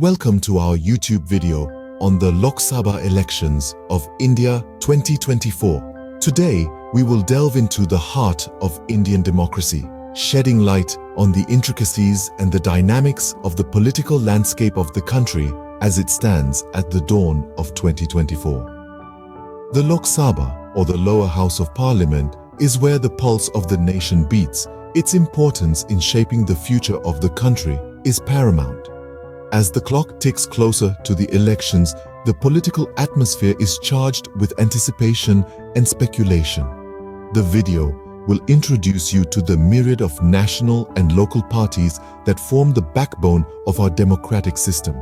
Welcome to our YouTube video on the Lok Sabha elections of India 2024. Today, we will delve into the heart of Indian democracy, shedding light on the intricacies and the dynamics of the political landscape of the country as it stands at the dawn of 2024. The Lok Sabha, or the lower house of parliament, is where the pulse of the nation beats. Its importance in shaping the future of the country is paramount. As the clock ticks closer to the elections, the political atmosphere is charged with anticipation and speculation. The video will introduce you to the myriad of national and local parties that form the backbone of our democratic system.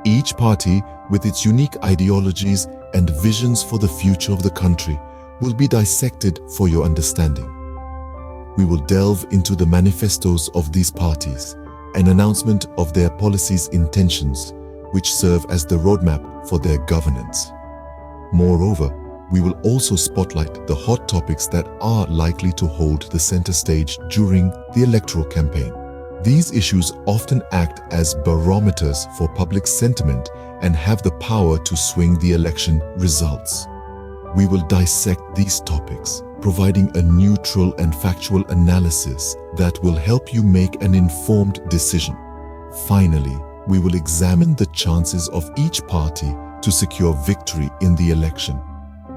Each party, with its unique ideologies and visions for the future of the country, will be dissected for your understanding. We will delve into the manifestos of these parties, an announcement of their policies' intentions, which serve as the roadmap for their governance. Moreover, we will also spotlight the hot topics that are likely to hold the center stage during the electoral campaign. These issues often act as barometers for public sentiment and have the power to swing the election results. We will dissect these topics, providing a neutral and factual analysis that will help you make an informed decision. Finally, we will examine the chances of each party to secure victory in the election.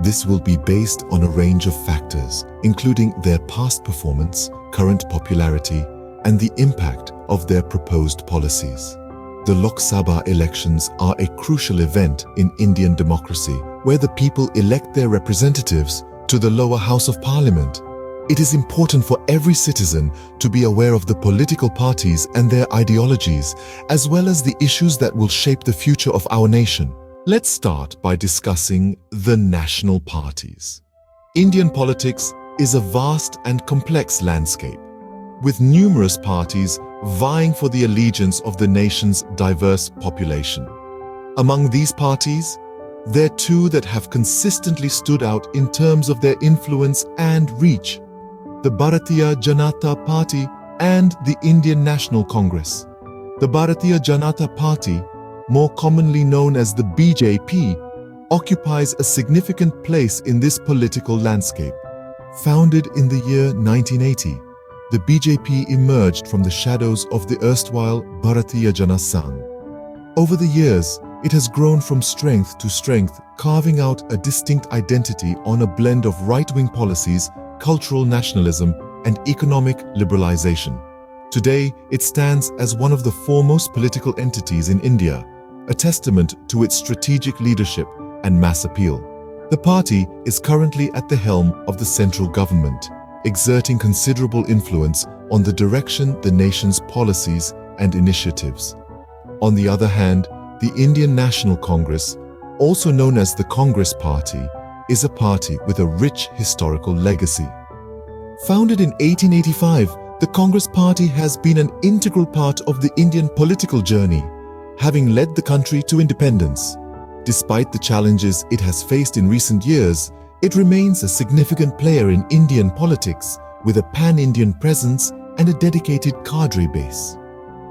This will be based on a range of factors, including their past performance, current popularity, and the impact of their proposed policies. The Lok Sabha elections are a crucial event in Indian democracy, where the people elect their representatives to the lower house of parliament. It is important for every citizen to be aware of the political parties and their ideologies, as well as the issues that will shape the future of our nation. Let's start by discussing the national parties. Indian politics is a vast and complex landscape, with numerous parties vying for the allegiance of the nation's diverse population. Among these parties, there are two that have consistently stood out in terms of their influence and reach: the Bharatiya Janata Party and the Indian National Congress. The Bharatiya Janata Party, more commonly known as the BJP, occupies a significant place in this political landscape. Founded in the year 1980, the BJP emerged from the shadows of the erstwhile Bharatiya Jana Sangh. Over the years, it has grown from strength to strength, carving out a distinct identity on a blend of right-wing policies, cultural nationalism, and economic liberalization. Today, it stands as one of the foremost political entities in India, a testament to its strategic leadership and mass appeal. The party is currently at the helm of the central government, exerting considerable influence on the direction the nation's policies and initiatives. On the other hand, the Indian National Congress, also known as the Congress Party, is a party with a rich historical legacy. Founded in 1885, the Congress Party has been an integral part of the Indian political journey, having led the country to independence. Despite the challenges it has faced in recent years, it remains a significant player in Indian politics, with a pan-Indian presence and a dedicated cadre base.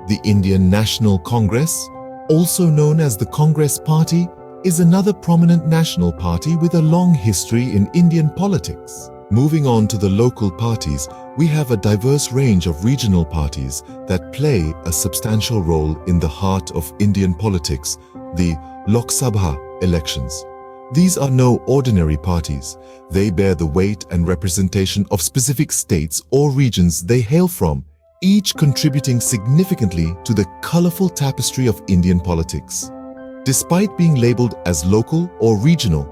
The Indian National Congress, also known as the Congress Party, is another prominent national party with a long history in Indian politics. Moving on to the local parties, we have a diverse range of regional parties that play a substantial role in the heart of Indian politics, the Lok Sabha elections. These are no ordinary parties. They bear the weight and representation of specific states or regions they hail from, each contributing significantly to the colorful tapestry of Indian politics. Despite being labeled as local or regional,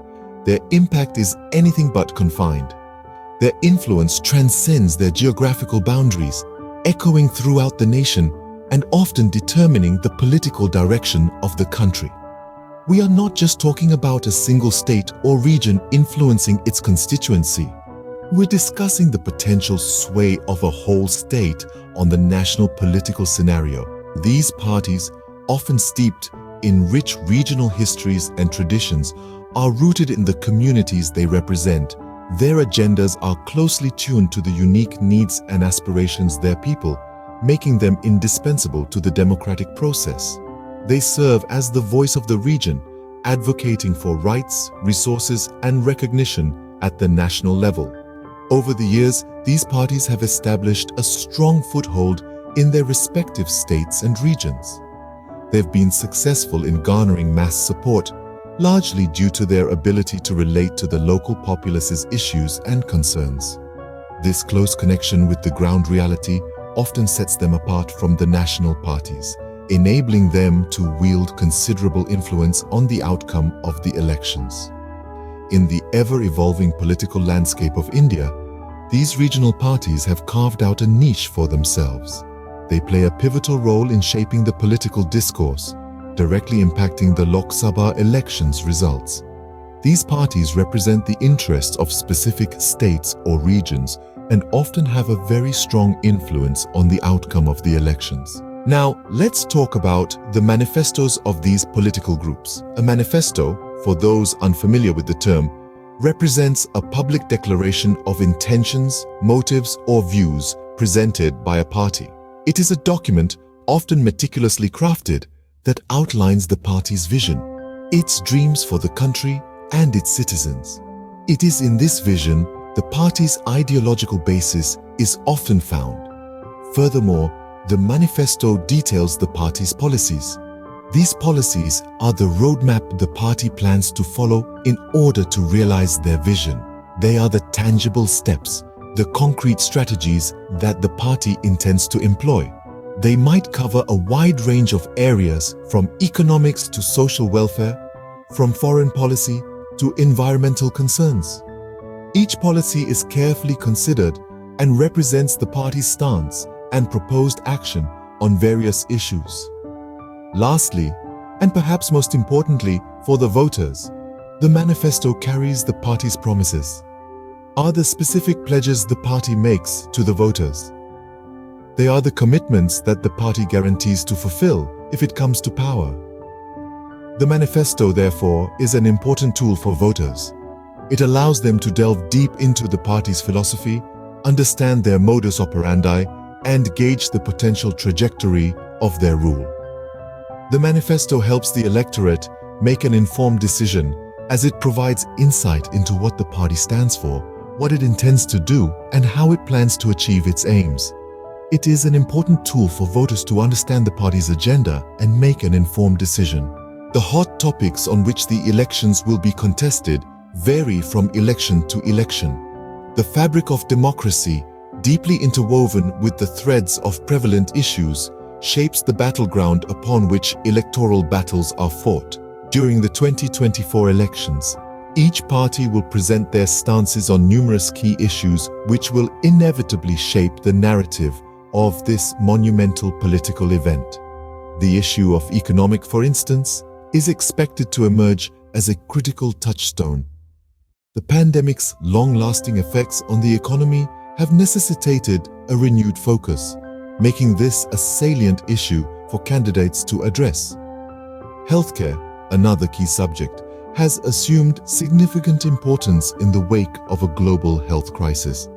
their impact is anything but confined. Their influence transcends their geographical boundaries, echoing throughout the nation and often determining the political direction of the country. We are not just talking about a single state or region influencing its constituency. We're discussing the potential sway of a whole state on the national political scenario. These parties, often steeped in rich regional histories and traditions, are rooted in the communities they represent. Their agendas are closely tuned to the unique needs and aspirations of their people, making them indispensable to the democratic process. They serve as the voice of the region, advocating for rights, resources, and recognition at the national level. Over the years, these parties have established a strong foothold in their respective states and regions. They've been successful in garnering mass support, largely due to their ability to relate to the local populace's issues and concerns. This close connection with the ground reality often sets them apart from the national parties, enabling them to wield considerable influence on the outcome of the elections. In the ever-evolving political landscape of India, these regional parties have carved out a niche for themselves. They play a pivotal role in shaping the political discourse, directly impacting the Lok Sabha elections results. These parties represent the interests of specific states or regions and often have a very strong influence on the outcome of the elections. Now, let's talk about the manifestos of these political groups. A manifesto, for those unfamiliar with the term, represents a public declaration of intentions, motives, or views presented by a party. It is a document, often meticulously crafted, that outlines the party's vision, its dreams for the country and its citizens. It is in this vision the party's ideological basis is often found. Furthermore, the manifesto details the party's policies. These policies are the roadmap the party plans to follow in order to realize their vision. They are the tangible steps, the concrete strategies that the party intends to employ. They might cover a wide range of areas from economics to social welfare, from foreign policy to environmental concerns. Each policy is carefully considered and represents the party's stance and proposed action on various issues. Lastly, and perhaps most importantly for the voters, the manifesto carries the party's promises. Are the specific pledges the party makes to the voters. They are the commitments that the party guarantees to fulfill if it comes to power. The manifesto, therefore, is an important tool for voters. It allows them to delve deep into the party's philosophy, understand their modus operandi, and gauge the potential trajectory of their rule. The manifesto helps the electorate make an informed decision as it provides insight into what the party stands for, what it intends to do, and how it plans to achieve its aims. It is an important tool for voters to understand the party's agenda and make an informed decision. The hot topics on which the elections will be contested vary from election to election. The fabric of democracy, deeply interwoven with the threads of prevalent issues, shapes the battleground upon which electoral battles are fought. During the 2024 elections, each party will present their stances on numerous key issues which will inevitably shape the narrative of this monumental political event. The issue of economic, for instance, is expected to emerge as a critical touchstone. The pandemic's long-lasting effects on the economy have necessitated a renewed focus, making this a salient issue for candidates to address. Healthcare, another key subject, has assumed significant importance in the wake of a global health crisis.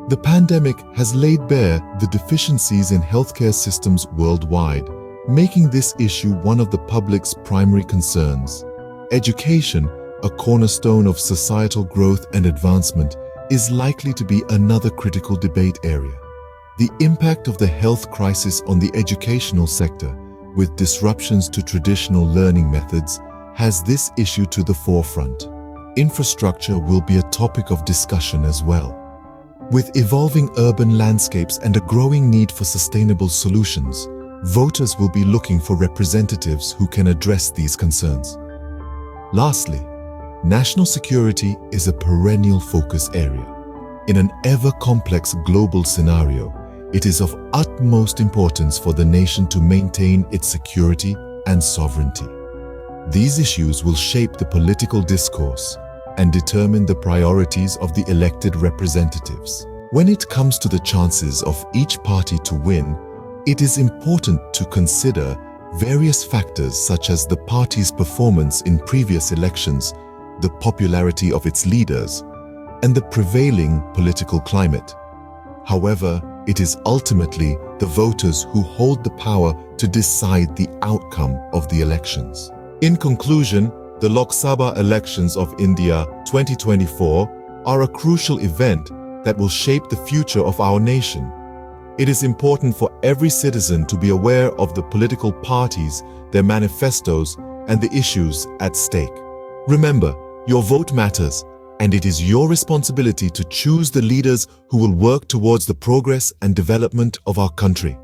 The pandemic has laid bare the deficiencies in healthcare systems worldwide, making this issue one of the public's primary concerns. Education, a cornerstone of societal growth and advancement, is likely to be another critical debate area. The impact of the health crisis on the educational sector, with disruptions to traditional learning methods, has this issue to the forefront. Infrastructure will be a topic of discussion as well. With evolving urban landscapes and a growing need for sustainable solutions, voters will be looking for representatives who can address these concerns. Lastly, national security is a perennial focus area. In an ever-complex global scenario, it is of utmost importance for the nation to maintain its security and sovereignty. These issues will shape the political discourse and determine the priorities of the elected representatives. When it comes to the chances of each party to win, it is important to consider various factors such as the party's performance in previous elections, the popularity of its leaders, and the prevailing political climate. However, it is ultimately the voters who hold the power to decide the outcome of the elections. In conclusion, the Lok Sabha elections of India 2024 are a crucial event that will shape the future of our nation. It is important for every citizen to be aware of the political parties, their manifestos, and the issues at stake. Remember, your vote matters, and it is your responsibility to choose the leaders who will work towards the progress and development of our country.